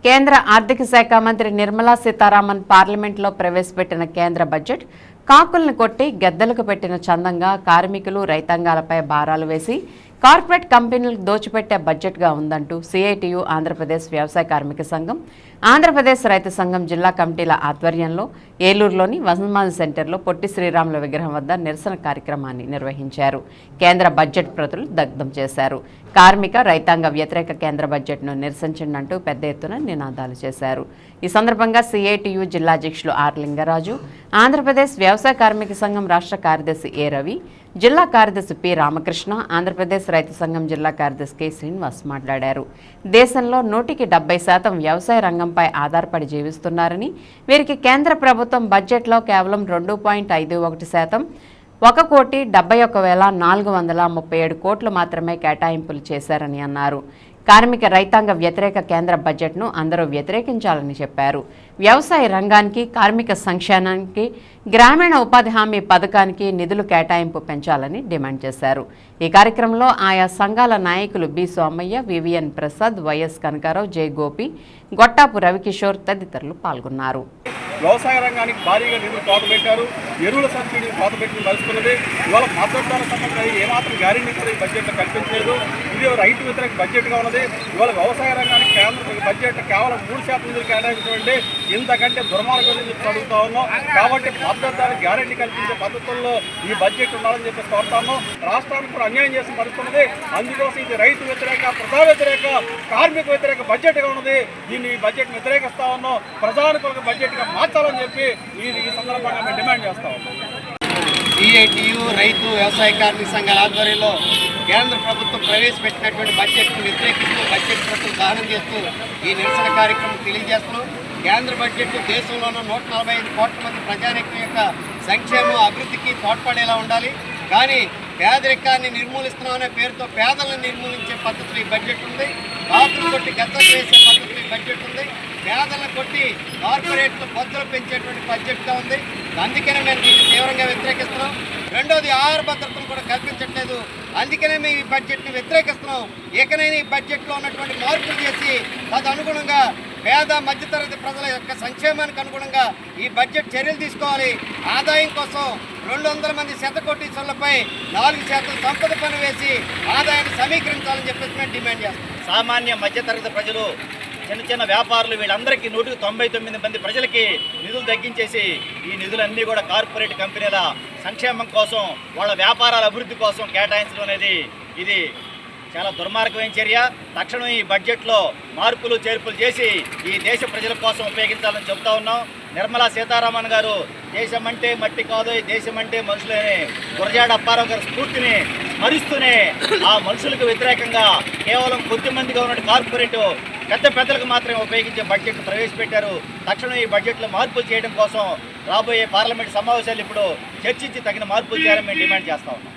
కేంద్ర ఆర్థిక శాఖ మంత్రి నిర్మలా సీతారామన్ పార్లమెంట్లో ప్రవేశపెట్టిన కేంద్ర బడ్జెట్ కాకుల్ని కొట్టి గెద్దలకు పెట్టిన చందంగా కార్మికులు రైతాంగాలపై భారాలు వేసి కార్పొరేట్ కంపెనీలకు దోచిపెట్టే బడ్జెట్గా ఉందంటూ సిఐటియు ఆంధ్రప్రదేశ్ వ్యవసాయ కార్మిక సంఘం, ఆంధ్రప్రదేశ్ రైతు సంఘం జిల్లా కమిటీల ఆధ్వర్యంలో ఏలూరులోని వసంతమాల సెంటర్లో పొట్టి శ్రీరాముల విగ్రహం వద్ద నిరసన కార్యక్రమాన్ని నిర్వహించారు. కేంద్ర బడ్జెట్ ప్రతులు దగ్ధం చేశారు. కార్మిక రైతాంగ వ్యతిరేక కేంద్ర బడ్జెట్ను నిరసించండంటూ పెద్ద ఎత్తున నినాదాలు చేశారు. ఈ సందర్భంగా సిఐటియు జిల్లా అధ్యక్షులు ఆర్ లింగరాజు, ఆంధ్రప్రదేశ్ వ్యవసాయ కార్మిక సంఘం రాష్ట్ర కార్యదర్శి ఏ రవి, జిల్లా కార్యదర్శి పి రామకృష్ణ, ఆంధ్రప్రదేశ్ రైతు సంఘం జిల్లా కార్యదర్శి కె శ్రీనివాస్ మాట్లాడారు. దేశంలో 170% వ్యవసాయ రంగంపై ఆధారపడి జీవిస్తున్నారని, వీరికి కేంద్ర ప్రభుత్వం బడ్జెట్లో కేవలం 2.51%, 1,71,437 కోట్లు మాత్రమే కేటాయింపులు చేశారని అన్నారు. కార్మిక రైతాంగ వ్యతిరేక కేంద్ర బడ్జెట్ను అందరూ వ్యతిరేకించాలని చెప్పారు. వ్యవసాయ రంగానికి, కార్మిక సంక్షేమానికి, గ్రామీణ ఉపాధి హామీ పథకానికి నిధులు కేటాయింపు పెంచాలని డిమాండ్ చేశారు. ఈ కార్యక్రమంలో ఆయా సంఘాల నాయకులు B Somaiah, VVN Prasad, YS Kanakarao, Jai Gopi, Gottapu Ravikishore తదితరులు పాల్గొన్నారు. వ్యవసాయ రంగానికి భారీగా నిధులు కోత పెట్టారు. ఎరువుల సబ్సిడీ కోత పెట్టి మలుచుకున్నది. ఇవాళ మద్దతుదారుల సంబంధం ఏమాత్రం గ్యారెంటీ కూడా ఈ బడ్జెట్లో కల్పించలేదు. ఇది రైతు వ్యతిరేక బడ్జెట్గా ఉన్నది. ఇవాళ వ్యవసాయ రంగానికి కేంద్ర బడ్జెట్ కేవలం 3% నిధులు కేటాయించడం ఇంతకంటే దుర్మార్గం అడుగుతా ఉన్నాం. కాబట్టి మద్దతుదారులకు గ్యారెంటీ కల్పించే పద్ధతుల్లో ఈ బడ్జెట్ ఉండాలని చెప్పి కోరుతాము. రాష్ట్రానికి కూడా అన్యాయం చేసి పడుతున్నది. అందుకోసం ఇది రైతు వ్యతిరేక, ప్రజా వ్యతిరేక, కార్మిక వ్యతిరేక బడ్జెట్గా ఉన్నది. దీన్ని ఈ బడ్జెట్ వ్యతిరేకిస్తా ఉన్నాం. ప్రజానుకూల బడ్జెట్గా మార్చాలని చెప్పి ఈ సందర్భంగా మేము డిమాండ్ చేస్తా ఉన్నాం. సిఐటియు రైతు వ్యవసాయ కార్మిక సంఘాల ఆధ్వర్యంలో కేంద్ర ప్రభుత్వం ప్రవేశపెట్టినటువంటి బడ్జెట్ను వ్యతిరేకిస్తూ బడ్జెట్ ప్రతులు దహనం చేస్తూ ఈ నిరసన కార్యక్రమం తెలియజేస్తున్నాం. కేంద్ర బడ్జెట్ దేశంలోనూ 145 కోట్ల మంది ప్రజానీకం యొక్క సంక్షేమం, అభివృద్ధికి తోడ్పడేలా ఉండాలి. కానీ పేదరికాన్ని నిర్మూలిస్తున్నామనే పేరుతో పేదలను నిర్మూలించే పద్ధతులు ఈ బడ్జెట్ ఉంది. కాకులు కొట్టి గద్దలు వేసే పద్ధతులు ఈ బడ్జెట్ ఉంది. పేదలను కొట్టి కార్పొరేట్లు బొద్దలు పెంచేటువంటి బడ్జెట్గా ఉంది. అందుకనే మేము దీన్ని తీవ్రంగా వ్యతిరేకిస్తున్నాం. రెండోది, ఆహార భద్రతను కూడా కల్పించట్లేదు. అందుకనే మేము ఈ బడ్జెట్ని వ్యతిరేకిస్తున్నాం. ఏకనైనా ఈ బడ్జెట్లో ఉన్నటువంటి మార్పులు చేసి తదనుగుణంగా పేద మధ్యతరగతి ప్రజల యొక్క సంక్షేమానికి అనుగుణంగా ఈ బడ్జెట్ చర్యలు తీసుకోవాలి. ఆదాయం కోసం 200 మంది శతకోటీశ్వరులపై 4% సంపద పన్ను వేసి ఆదాయాన్ని సమీకరించాలని చెప్పేసి మేము డిమాండ్ చేస్తాం. సామాన్య మధ్యతరగతి ప్రజలు, చిన్న చిన్న వ్యాపారులు, వీళ్ళందరికీ 199 మంది ప్రజలకి నిధులు తగ్గించేసి ఈ నిధులన్నీ కూడా కార్పొరేట్ కంపెనీల సంక్షేమం కోసం, వాళ్ళ వ్యాపారాల అభివృద్ధి కోసం కేటాయించడం అనేది ఇది చాలా దుర్మార్గమైన చర్య. తక్షణం ఈ బడ్జెట్లో మార్పులు చేర్పులు చేసి ఈ దేశ ప్రజల కోసం ఉపయోగించాలని చెబుతా ఉన్నాం. నిర్మలా సీతారామన్ గారు దేశం అంటే మట్టి కాదు, ఈ దేశం అంటే మనుషులనే గురజాడ అప్పారావు గారి స్ఫూర్తిని స్మరిస్తూనే ఆ మనుషులకు వ్యతిరేకంగా కేవలం కొద్ది మందిగా ఉన్న కార్పొరేట్ పెద్దలకు మాత్రమే ఉపయోగించే బడ్జెట్ ప్రవేశపెట్టారు. తక్షణం ఈ బడ్జెట్లో మార్పులు చేయడం కోసం రాబోయే పార్లమెంట్ సమావేశాలు ఇప్పుడు చర్చించి తగిన మార్పులు చేయాలని మేము డిమాండ్ చేస్తా ఉన్నాం.